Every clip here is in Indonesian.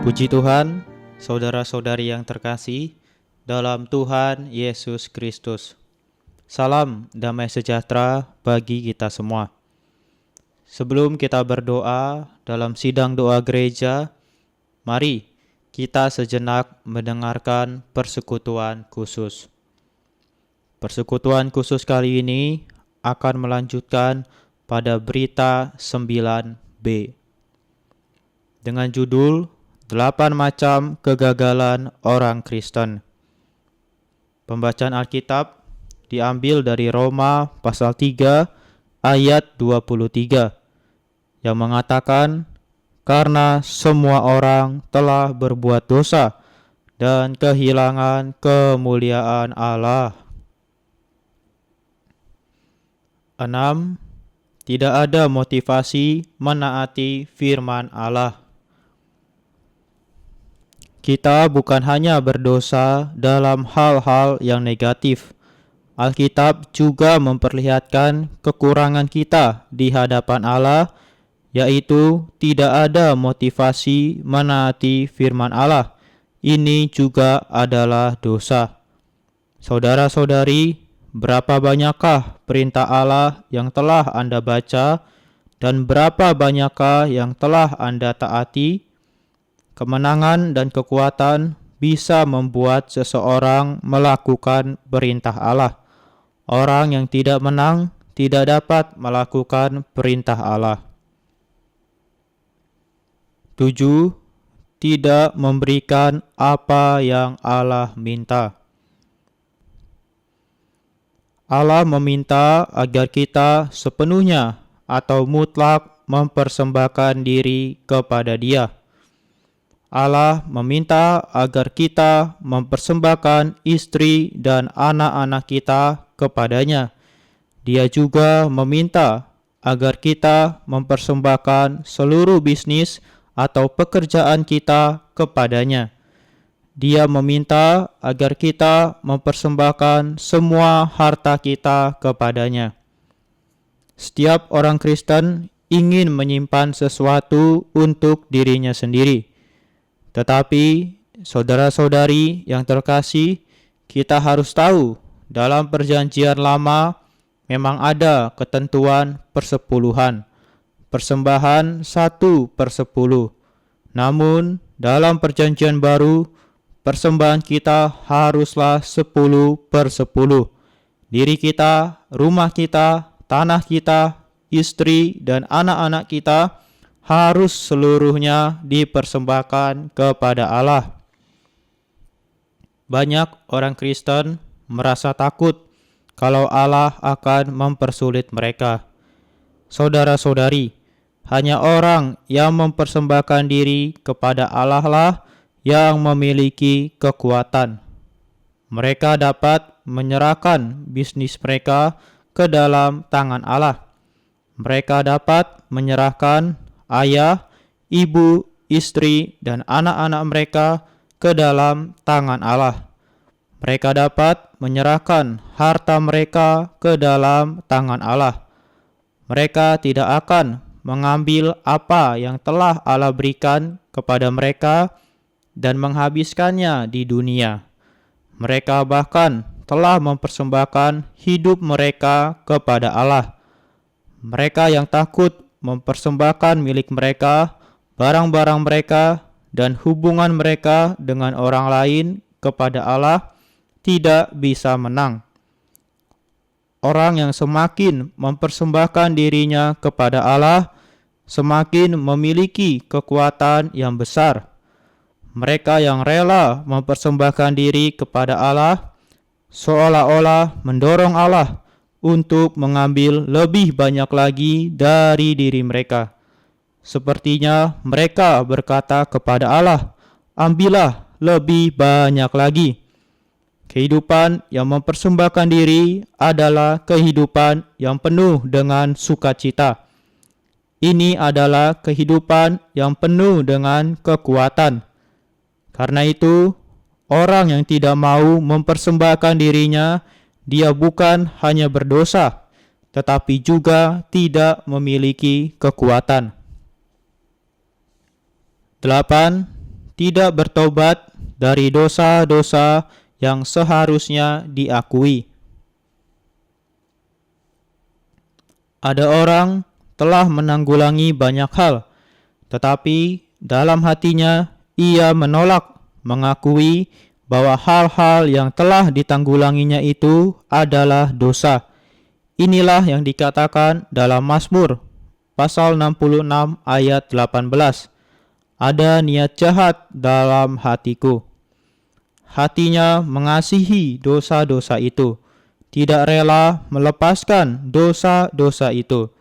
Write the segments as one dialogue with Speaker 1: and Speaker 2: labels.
Speaker 1: Puji Tuhan, saudara-saudari yang terkasih dalam Tuhan Yesus Kristus. Salam damai sejahtera bagi kita semua. Sebelum kita berdoa dalam sidang doa gereja, mari kita sejenak mendengarkan persekutuan khusus. Persekutuan khusus kali ini akan melanjutkan pada berita 9b dengan judul 8 macam kegagalan orang Kristen. Pembacaan Alkitab diambil dari Roma pasal 3 ayat 23 yang mengatakan, karena semua orang telah berbuat dosa dan kehilangan kemuliaan Allah. 6. Tidak ada motivasi menaati firman Allah. Kita bukan hanya berdosa dalam hal-hal yang negatif. Alkitab juga memperlihatkan kekurangan kita di hadapan Allah, yaitu tidak ada motivasi menaati firman Allah. Ini juga adalah dosa. Saudara-saudari, berapa banyakkah perintah Allah yang telah Anda baca dan berapa banyakkah yang telah Anda taati? Kemenangan dan kekuatan bisa membuat seseorang melakukan perintah Allah. Orang yang tidak menang tidak dapat melakukan perintah Allah. 7. Tidak memberikan apa yang Allah minta. Allah meminta agar kita sepenuhnya atau mutlak mempersembahkan diri kepada Dia. Allah meminta agar kita mempersembahkan istri dan anak-anak kita kepadanya. Dia juga meminta agar kita mempersembahkan seluruh bisnis atau pekerjaan kita kepadanya. Dia meminta agar kita mempersembahkan semua harta kita kepadanya. Setiap orang Kristen ingin menyimpan sesuatu untuk dirinya sendiri. Tetapi, saudara-saudari yang terkasih, kita harus tahu dalam perjanjian lama memang ada ketentuan persepuluhan, persembahan 1/10. Namun, dalam perjanjian baru, persembahan kita haruslah 10/10. Diri kita, rumah kita, tanah kita, istri, dan anak-anak kita harus seluruhnya dipersembahkan kepada Allah. Banyak orang Kristen merasa takut kalau Allah akan mempersulit mereka. Saudara-saudari, hanya orang yang mempersembahkan diri kepada Allah lah yang memiliki kekuatan. Mereka dapat menyerahkan bisnis mereka ke dalam tangan Allah. Mereka dapat menyerahkan ayah, ibu, istri, dan anak-anak mereka ke dalam tangan Allah. Mereka dapat menyerahkan harta mereka ke dalam tangan Allah. Mereka tidak akan mengambil apa yang telah Allah berikan kepada mereka dan menghabiskannya di dunia. Mereka bahkan telah mempersembahkan hidup mereka kepada Allah. Mereka yang takut mempersembahkan milik mereka, barang-barang mereka, dan hubungan mereka dengan orang lain kepada Allah tidak bisa menang. Orang yang semakin mempersembahkan dirinya kepada Allah semakin memiliki kekuatan yang besar. Mereka yang rela mempersembahkan diri kepada Allah seolah-olah mendorong Allah untuk mengambil lebih banyak lagi dari diri mereka. Sepertinya mereka berkata kepada Allah, ambillah lebih banyak lagi. Kehidupan yang mempersembahkan diri adalah kehidupan yang penuh dengan sukacita. Ini adalah kehidupan yang penuh dengan kekuatan. Karena itu, orang yang tidak mau mempersembahkan dirinya, dia bukan hanya berdosa, tetapi juga tidak memiliki kekuatan. 8. tidak bertobat dari dosa-dosa yang seharusnya diakui. Ada orang telah menanggulangi banyak hal, tetapi dalam hatinya ia menolak mengakui bahwa hal-hal yang telah ditanggulanginya itu adalah dosa. Inilah yang dikatakan dalam Mazmur pasal 66 ayat 18. Ada niat jahat dalam hatiku. Hatinya mengasihi dosa-dosa itu, tidak rela melepaskan dosa-dosa itu.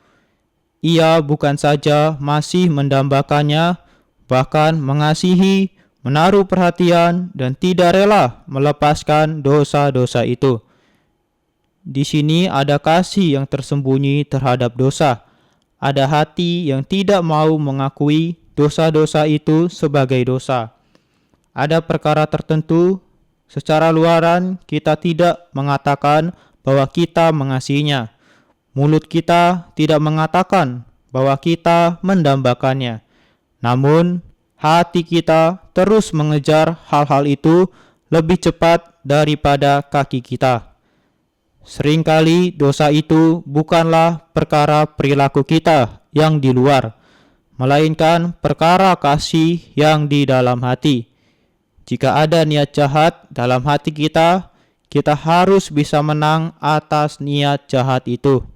Speaker 1: Ia bukan saja masih mendambakannya, bahkan mengasihi, menaruh perhatian, dan tidak rela melepaskan dosa-dosa itu. Di sini ada kasih yang tersembunyi terhadap dosa. Ada hati yang tidak mau mengakui dosa-dosa itu sebagai dosa. Ada perkara tertentu, secara luaran kita tidak mengatakan bahwa kita mengasihinya. Mulut kita tidak mengatakan bahwa kita mendambakannya. Namun, hati kita terus mengejar hal-hal itu lebih cepat daripada kaki kita. Seringkali dosa itu bukanlah perkara perilaku kita yang di luar, melainkan perkara kasih yang di dalam hati. Jika ada niat jahat dalam hati kita, kita harus bisa menang atas niat jahat itu.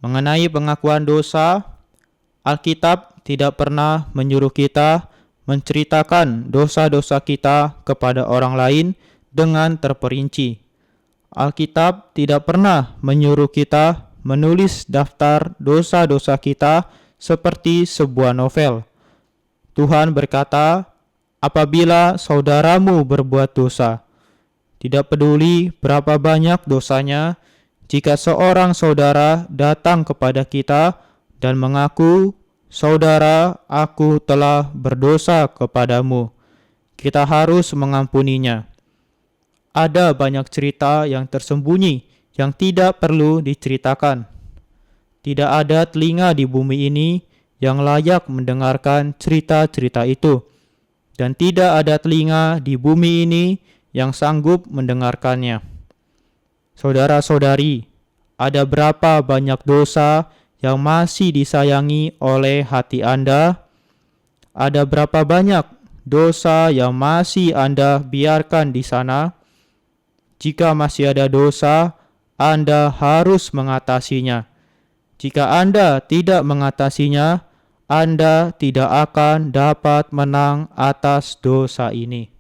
Speaker 1: Mengenai pengakuan dosa, Alkitab tidak pernah menyuruh kita menceritakan dosa-dosa kita kepada orang lain dengan terperinci. Alkitab tidak pernah menyuruh kita menulis daftar dosa-dosa kita seperti sebuah novel. Tuhan berkata, apabila saudaramu berbuat dosa, tidak peduli berapa banyak dosanya, jika seorang saudara datang kepada kita dan mengaku, saudara, aku telah berdosa kepadamu, kita harus mengampuninya. Ada banyak cerita yang tersembunyi yang tidak perlu diceritakan. Tidak ada telinga di bumi ini yang layak mendengarkan cerita-cerita itu, dan tidak ada telinga di bumi ini yang sanggup mendengarkannya. Saudara-saudari, ada berapa banyak dosa yang masih disayangi oleh hati Anda? Ada berapa banyak dosa yang masih Anda biarkan di sana? Jika masih ada dosa, Anda harus mengatasinya. Jika Anda tidak mengatasinya, Anda tidak akan dapat menang atas dosa ini.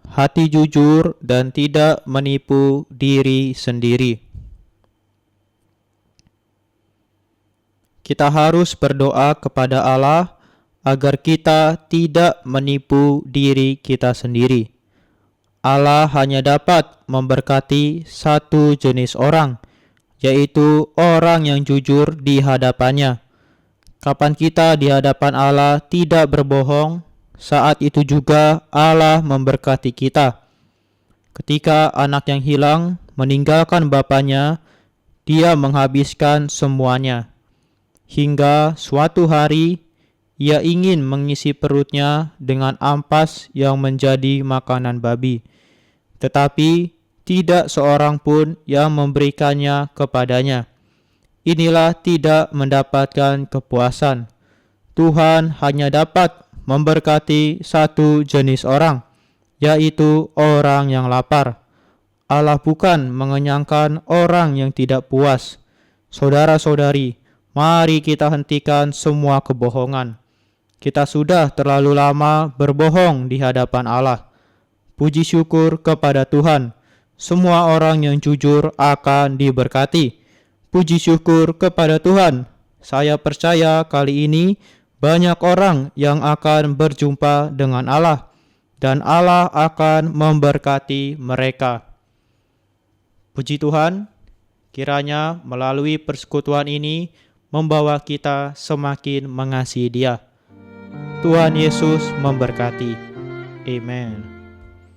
Speaker 1: Hati jujur dan tidak menipu diri sendiri. Kita harus berdoa kepada Allah agar kita tidak menipu diri kita sendiri. Allah hanya dapat memberkati satu jenis orang, yaitu orang yang jujur di hadapannya. Kapan kita di hadapan Allah tidak berbohong, saat itu juga Allah memberkati kita. Ketika anak yang hilang meninggalkan bapaknya, dia menghabiskan semuanya. Hingga suatu hari, ia ingin mengisi perutnya dengan ampas yang menjadi makanan babi. Tetapi tidak seorang pun yang memberikannya kepadanya. Inilah tidak mendapatkan kepuasan. Tuhan hanya dapat memberkati satu jenis orang, yaitu orang yang lapar. Allah bukan mengenyangkan orang yang tidak puas. Saudara-saudari, mari kita hentikan semua kebohongan. Kita sudah terlalu lama berbohong di hadapan Allah. Puji syukur kepada Tuhan. Semua orang yang jujur akan diberkati. Puji syukur kepada Tuhan. Saya percaya kali ini banyak orang yang akan berjumpa dengan Allah, dan Allah akan memberkati mereka. Puji Tuhan, kiranya melalui persekutuan ini membawa kita semakin mengasihi Dia. Tuhan Yesus memberkati. Amen.